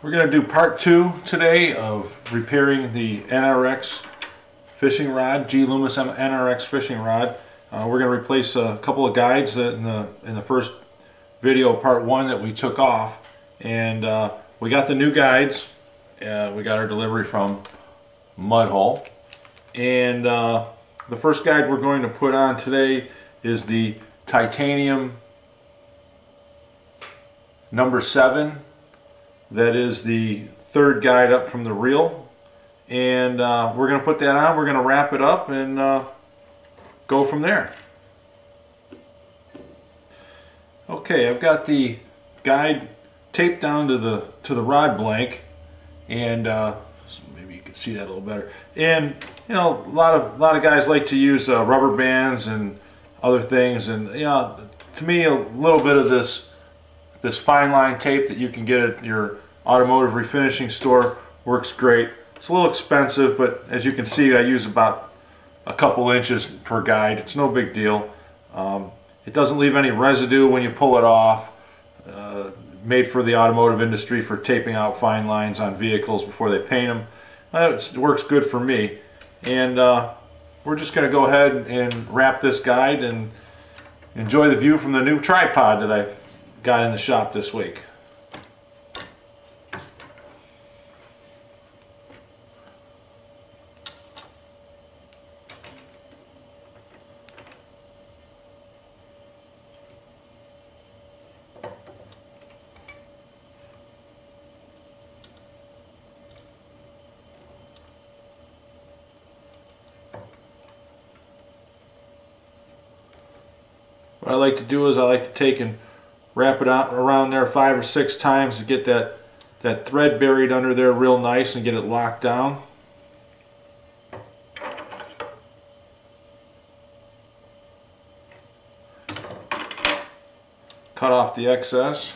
We're going to do part 2 today of repairing the NRX fishing rod, GLoomis NRX fishing rod. We're going to replace a couple of guides in the first video, part 1, that we took off, and we got the new guides. We got our delivery from Mudhole, and the first guide we're going to put on today is the titanium number 7. That is the third guide up from the reel, and we're going to put that on. We're going to wrap it up and go from there. Okay, I've got the guide taped down to the rod blank, and so maybe you can see that a little better. And you know, a lot of guys like to use rubber bands and other things, and you know, to me, a little bit of this fine line tape that you can get at your automotive refinishing store works great. It's a little expensive, but as you can see, I use about a couple inches per guide. It's no big deal. It doesn't leave any residue when you pull it off. Made for the automotive industry for taping out fine lines on vehicles before they paint them. It works good for me. And we're just going to go ahead and wrap this guide and enjoy the view from the new tripod that I got in the shop this week. What I like to do is I like to take and wrap it out around there 5 or 6 times to get that thread buried under there real nice and get it locked down. Cut off the excess,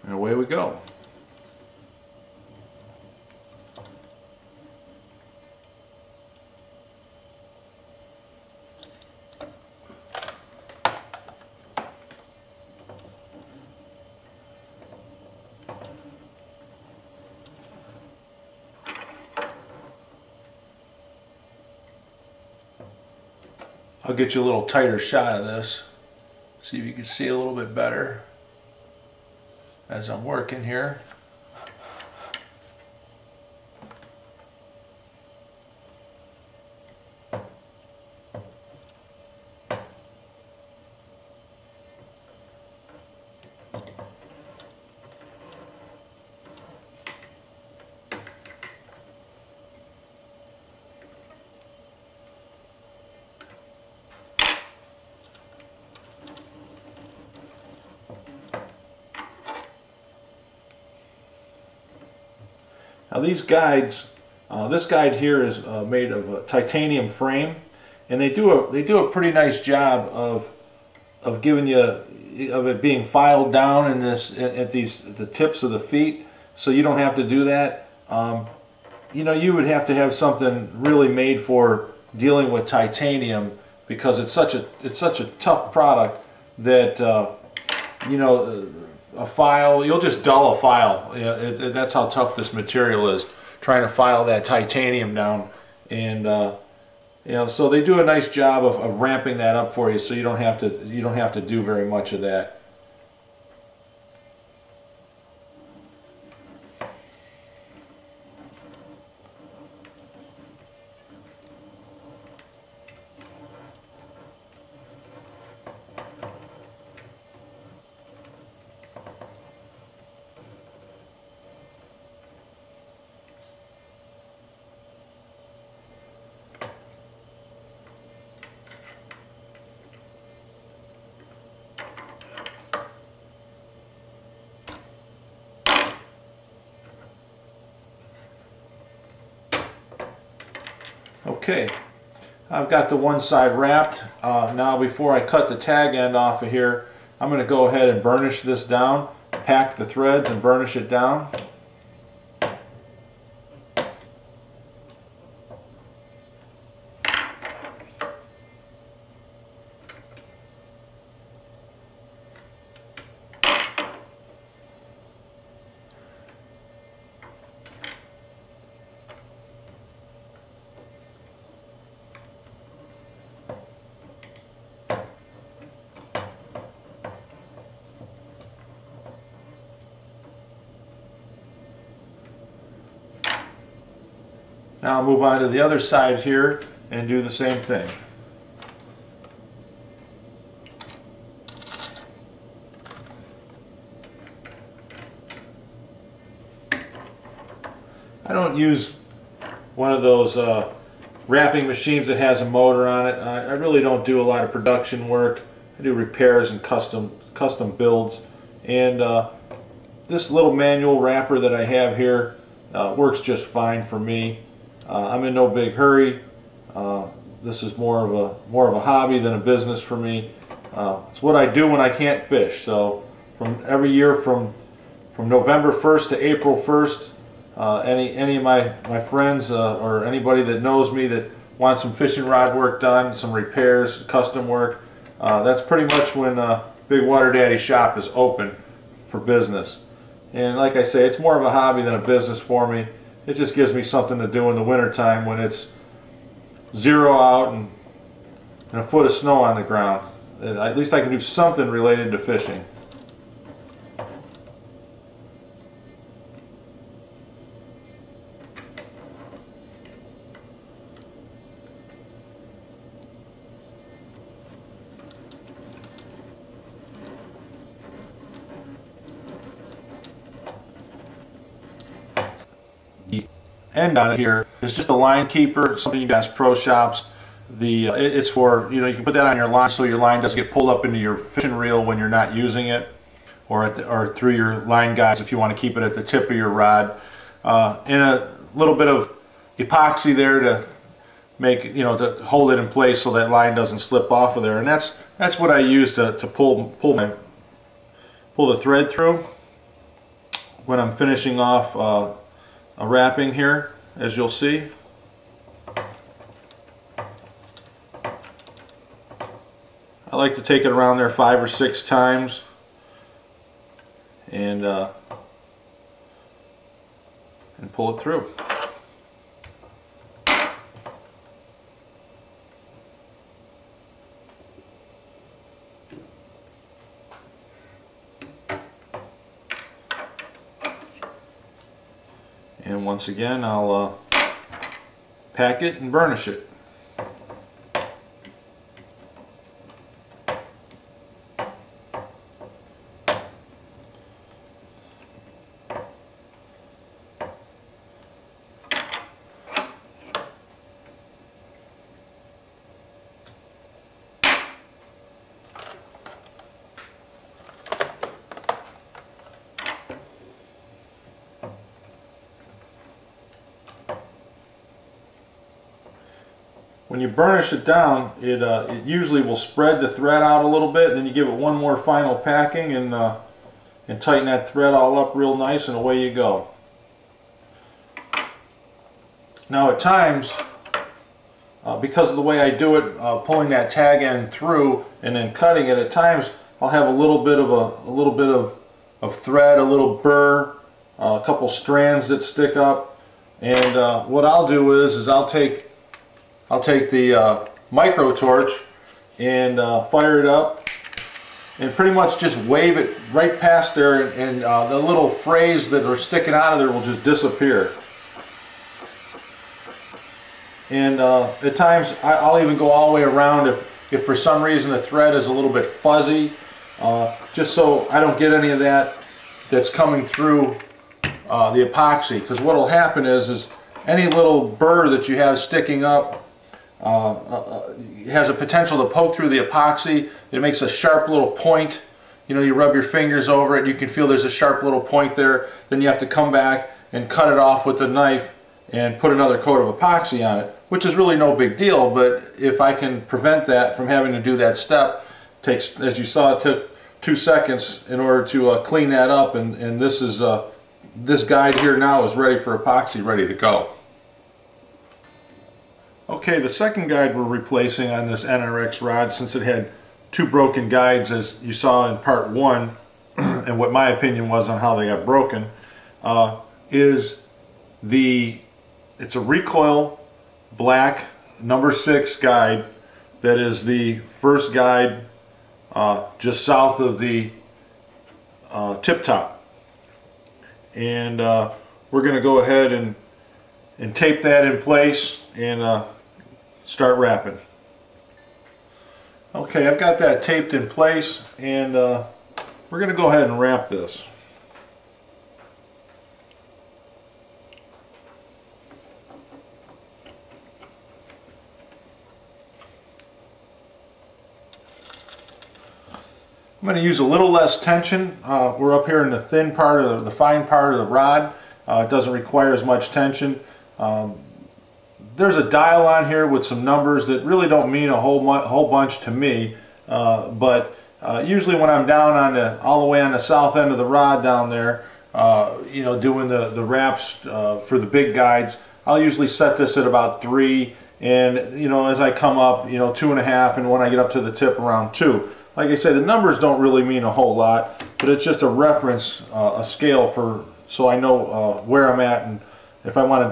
and away we go. I'll get you a little tighter shot of this. See if you can see a little bit better as I'm working here. Now these guides, this guide here is made of a titanium frame, and they do a pretty nice job of giving you of it being filed down in this at the tips of the feet, so you don't have to do that. You know, you would have to have something really made for dealing with titanium, because it's such a tough product that you know, a file, you'll just dull a file. You know, that's how tough this material is, trying to file that titanium down. And you know, so they do a nice job of ramping that up for you, so you don't have to do very much of that. Okay, I've got the one side wrapped. Now before I cut the tag end off of here, I'm going to go ahead and burnish this down, pack the threads and burnish it down. Now I'll move on to the other side here and do the same thing. I don't use one of those wrapping machines that has a motor on it. I really don't do a lot of production work. I do repairs and custom builds. And this little manual wrapper that I have here works just fine for me. I'm in no big hurry. This is more of a hobby than a business for me. It's what I do when I can't fish. So from every year from November 1st to April 1st, any of my friends or anybody that knows me that wants some fishing rod work done, some repairs, custom work, that's pretty much when Big Water Daddy shop is open for business. And like I say, it's more of a hobby than a business for me. It just gives me something to do in the wintertime when it's 0 out and a foot of snow on the ground. At least I can do something related to fishing. End on it here is just a line keeper, something you guys pro shops. It's for, you can put that on your line so your line doesn't get pulled up into your fishing reel when you're not using it, or through your line guides if you want to keep it at the tip of your rod. And a little bit of epoxy there to make to hold it in place so that line doesn't slip off of there. And that's what I use to pull the thread through when I'm finishing off a wrapping here, as you'll see. I like to take it around there 5 or 6 times and pull it through. And once again, I'll pack it and burnish it. When you burnish it down, it usually will spread the thread out a little bit, and then you give it one more final packing and tighten that thread all up real nice, and away you go. Now at times, because of the way I do it, pulling that tag end through and then cutting it, at times I'll have a little bit of thread, a little burr, a couple strands that stick up, and what I'll do is I'll take the micro torch and fire it up and pretty much just wave it right past there, and the little frays that are sticking out of there will just disappear. And at times I'll even go all the way around if for some reason the thread is a little bit fuzzy, just so I don't get any of that's coming through the epoxy, because what will happen is any little burr that you have sticking up has a potential to poke through the epoxy. It makes a sharp little point. You rub your fingers over it, you can feel there's a sharp little point there. Then you have to come back and cut it off with the knife and put another coat of epoxy on it, which is really no big deal, but if I can prevent that from having to do that step, takes, as you saw, it took 2 seconds in order to clean that up, and this guide here now is ready for epoxy, ready to go. Okay, the second guide we're replacing on this NRX rod, since it had 2 broken guides, as you saw in part 1, and what my opinion was on how they got broken, it's a recoil black number 6 guide that is the first guide just south of the tip top. And we're going to go ahead and and tape that in place and start wrapping. Okay, I've got that taped in place, and we're going to go ahead and wrap this. I'm going to use a little less tension. We're up here in the thin part of the fine part of the rod. It doesn't require as much tension. There's a dial on here with some numbers that really don't mean a whole bunch to me, but usually when I'm down on all the way on the south end of the rod down there, you know, doing the wraps for the big guides, I'll usually set this at about 3, and you know, as I come up, you know, 2.5, and when I get up to the tip, around 2. Like I said, the numbers don't really mean a whole lot, but it's just a reference, a scale for, so I know where I'm at, and if I want to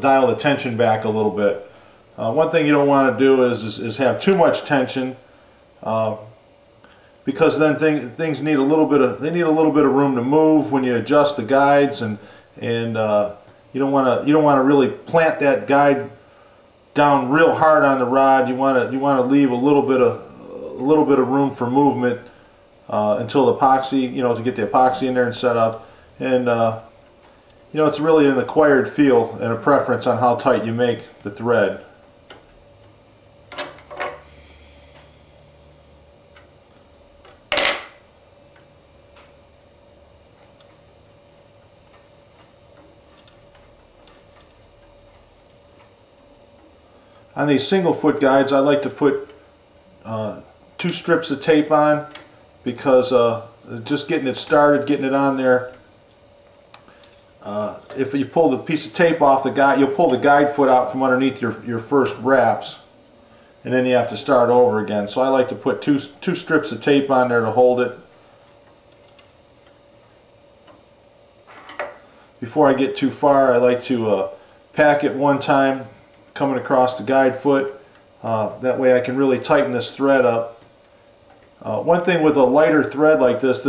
dial the tension back a little bit. One thing you don't want to do is have too much tension, because then things need a little bit of room to move when you adjust the guides, and you don't want to really plant that guide down real hard on the rod. You want to leave a little bit of room for movement until the epoxy, you know, to get the epoxy in there and set up. And you know, it's really an acquired feel and a preference on how tight you make the thread. On these single foot guides, I like to put 2 strips of tape on, because just getting it started, getting it on there, if you pull the piece of tape off the guide, you'll pull the guide foot out from underneath your first wraps, and then you have to start over again. So I like to put two strips of tape on there to hold it. Before I get too far, I like to pack it one time coming across the guide foot. That way I can really tighten this thread up. One thing with a lighter thread like this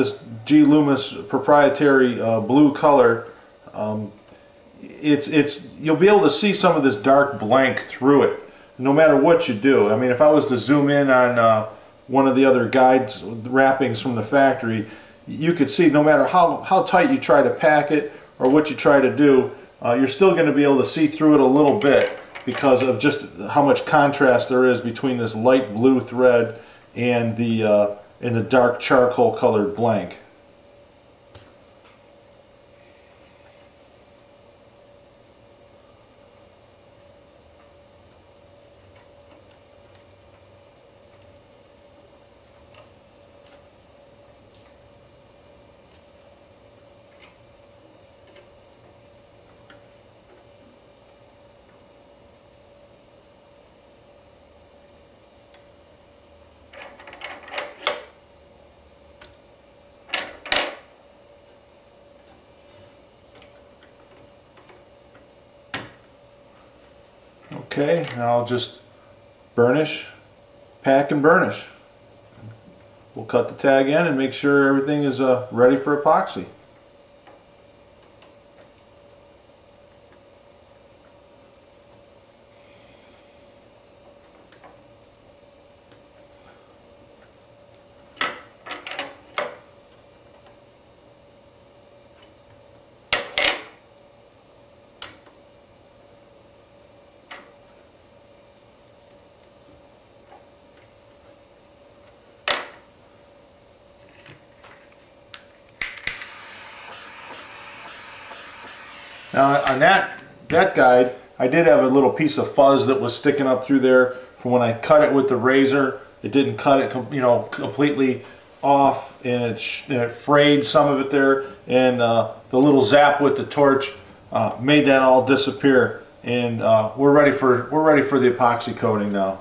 GLoomis proprietary blue color, you'll be able to see some of this dark blank through it, no matter what you do. I mean, if I was to zoom in on one of the other guides wrappings from the factory, you could see no matter how tight you try to pack it or what you try to do, you're still going to be able to see through it a little bit, because of just how much contrast there is between this light blue thread and the dark charcoal colored blank. Okay, now I'll just burnish, pack and burnish. We'll cut the tag in and make sure everything is ready for epoxy. Now on that guide, I did have a little piece of fuzz that was sticking up through there from when I cut it with the razor. It didn't cut it, you know, completely off, and it frayed some of it there. And the little zap with the torch made that all disappear. And we're ready for the epoxy coating now.